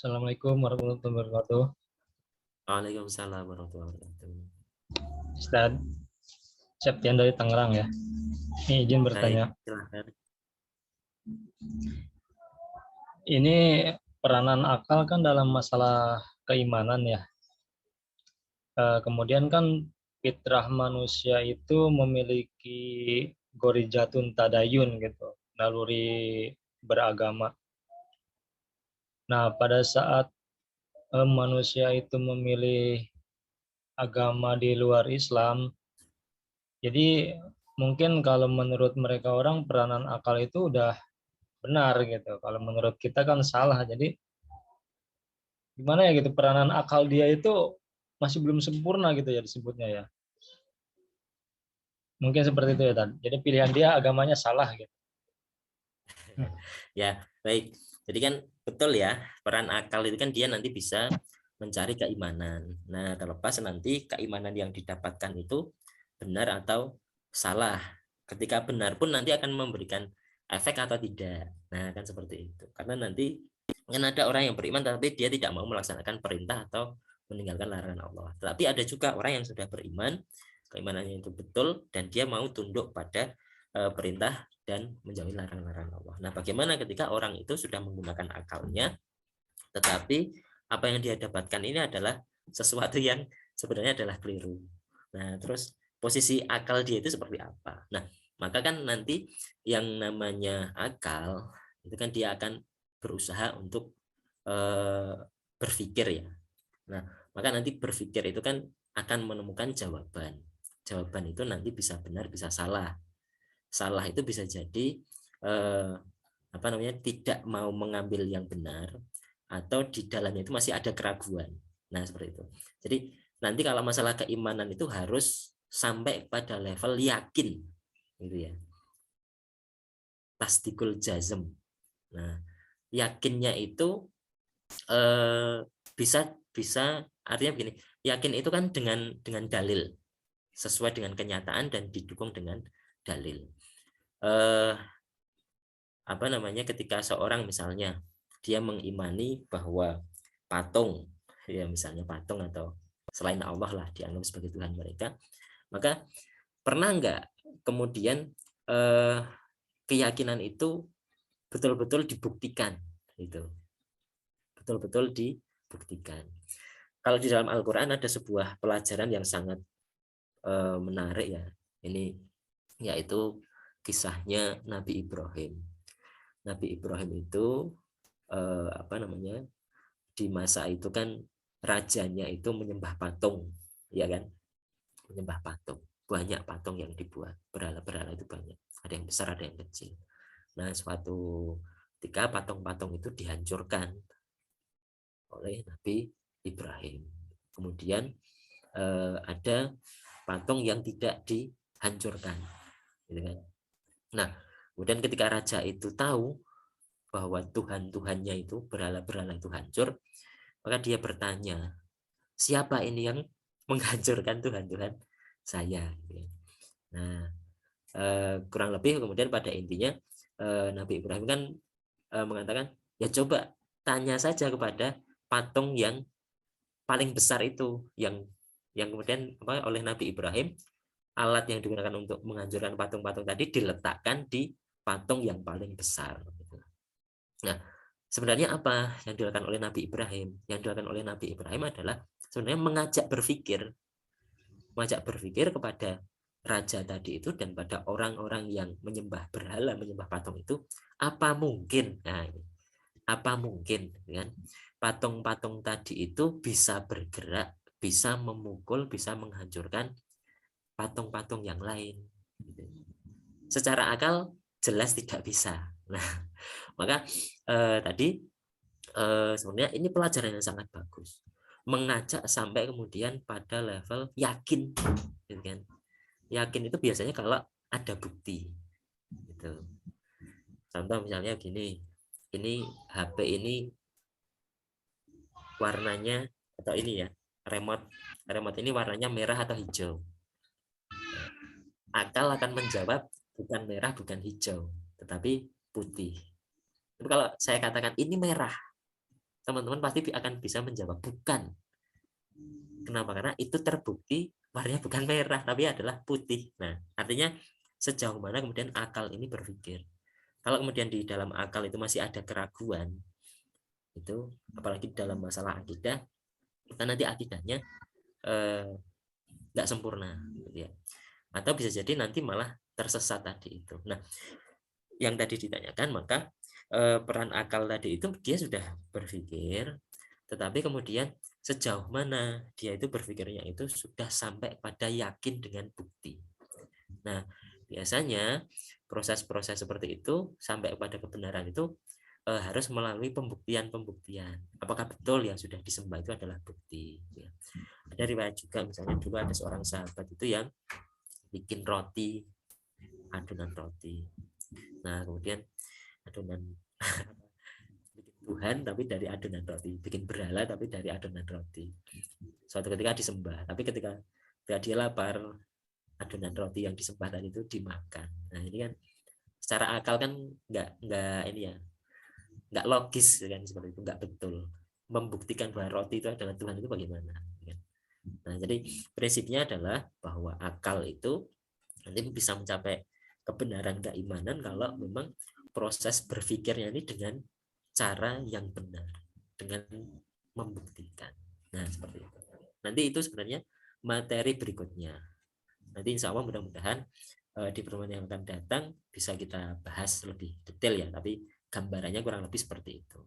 Assalamualaikum warahmatullahi wabarakatuh. Waalaikumsalam warahmatullahi wabarakatuh. Ustaz Septian dari Tangerang ya. Ini izin Baik, bertanya. silahkan. Ini peranan akal kan dalam masalah keimanan ya. Kemudian kan fitrah manusia itu memiliki gorijatun tadayun gitu, naluri beragama. Nah, pada saat manusia itu memilih agama di luar Islam, jadi mungkin kalau menurut mereka orang peranan akal itu udah benar gitu. Kalau menurut kita kan salah. Jadi gimana ya gitu, peranan akal dia itu masih belum sempurna gitu ya disebutnya ya. Mungkin seperti itu ya Tan. Jadi pilihan dia agamanya salah gitu. Ya, baik. Jadi kan betul ya, peran akal itu kan dia nanti bisa mencari keimanan. Nah, terlepas nanti keimanan yang didapatkan itu benar atau salah. Ketika benar pun nanti akan memberikan efek atau tidak. Nah, kan seperti itu. Karena nanti kan ada orang yang beriman tapi dia tidak mau melaksanakan perintah atau meninggalkan larangan Allah. Tapi ada juga orang yang sudah beriman, keimanannya itu betul dan dia mau tunduk pada perintah dan menjauhi larangan-larangan Allah. Nah, bagaimana ketika orang itu sudah menggunakan akalnya, tetapi apa yang dia dapatkan ini adalah sesuatu yang sebenarnya adalah keliru. Nah, terus posisi akal dia itu seperti apa? Nah, maka kan nanti yang namanya akal itu kan dia akan berusaha untuk berpikir ya. Nah, maka nanti berpikir itu kan akan menemukan jawaban. Jawaban itu nanti bisa benar, bisa salah. Salah itu bisa jadi eh, apa namanya tidak mau mengambil yang benar atau di dalamnya itu masih ada keraguan. Nah, seperti itu. Jadi nanti kalau masalah keimanan itu harus sampai pada level yakin gitu ya. Tasdikul jazm. Nah, yakinnya itu bisa bisa artinya begini, yakin itu kan dengan dalil sesuai dengan kenyataan dan didukung dengan dalil. Apa namanya ketika seorang misalnya dia mengimani bahwa patung ya misalnya patung atau selain Allah lah dianggap sebagai Tuhan mereka, maka pernah nggak kemudian eh, keyakinan itu betul-betul dibuktikan itu betul-betul dibuktikan. Kalau di dalam Al-Quran ada sebuah pelajaran yang sangat menarik ya, ini yaitu kisahnya Nabi Ibrahim. Nabi Ibrahim itu apa namanya di masa itu kan rajanya itu menyembah patung, ya kan, menyembah patung, banyak patung yang dibuat, berhala-berhala itu banyak, ada yang besar ada yang kecil. Nah, suatu ketika patung-patung itu dihancurkan oleh Nabi Ibrahim, kemudian ada patung yang tidak dihancurkan, gitu kan. Nah, kemudian ketika raja itu tahu bahwa Tuhan-Tuhannya itu berhala-berhala itu hancur, maka dia bertanya, siapa ini yang menghancurkan Tuhan-Tuhan saya? Nah, kurang lebih kemudian pada intinya Nabi Ibrahim kan mengatakan, ya coba tanya saja kepada patung yang paling besar itu, yang kemudian oleh Nabi Ibrahim alat yang digunakan untuk menghancurkan patung-patung tadi diletakkan di patung yang paling besar. Nah, sebenarnya apa yang dilakukan oleh Nabi Ibrahim? Yang dilakukan oleh Nabi Ibrahim adalah sebenarnya mengajak berpikir kepada raja tadi itu dan pada orang-orang yang menyembah berhala, menyembah patung itu, apa mungkin? Nah, apa mungkin kan patung-patung tadi itu bisa bergerak, bisa memukul, bisa menghancurkan patung-patung yang lain? Secara akal jelas tidak bisa. Nah, maka tadi sebenarnya ini pelajaran yang sangat bagus, mengajak sampai kemudian pada level yakin, gitu kan. Yakin itu biasanya kalau ada bukti gitu. Contoh misalnya gini, ini HP ini warnanya atau ini ya, remote remote ini warnanya merah atau hijau. Akal akan menjawab bukan merah bukan hijau tetapi putih. Tapi kalau saya katakan ini merah, teman-teman pasti akan bisa menjawab bukan. Kenapa? Karena itu terbukti warnanya bukan merah tapi adalah putih. Nah, artinya sejauh mana kemudian akal ini berpikir. Kalau kemudian di dalam akal itu masih ada keraguan, itu apalagi dalam masalah akidah, kita nanti akidahnya nggak sempurna, gitu ya. Atau bisa jadi nanti malah tersesat tadi itu. Nah, yang tadi ditanyakan, maka peran akal tadi itu dia sudah berpikir, tetapi kemudian sejauh mana dia itu berpikirnya itu sudah sampai pada yakin dengan bukti. Nah, biasanya proses-proses seperti itu sampai pada kebenaran itu harus melalui pembuktian-pembuktian. Apakah betul yang sudah disembah itu adalah bukti? Ya. Ada riwayat juga, misalnya dulu ada seorang sahabat itu yang bikin roti, adonan roti. Nah, kemudian adonan bikin Tuhan tapi dari adonan roti, bikin berhala tapi dari adonan roti. Suatu ketika disembah, tapi ketika dia lapar, adonan roti yang disembah tadi itu dimakan. Nah, ini kan secara akal kan nggak ini ya, nggak logis kan, seperti itu, nggak betul. Membuktikan bahwa roti itu adalah Tuhan itu bagaimana? Nah, jadi prinsipnya adalah bahwa akal itu nanti bisa mencapai kebenaran keimanan kalau memang proses berpikirnya ini dengan cara yang benar, dengan membuktikan. Nah, seperti itu. Nanti itu sebenarnya materi berikutnya. Nanti insya Allah mudah-mudahan di pertemuan yang akan datang bisa kita bahas lebih detail ya, tapi gambarannya kurang lebih seperti itu.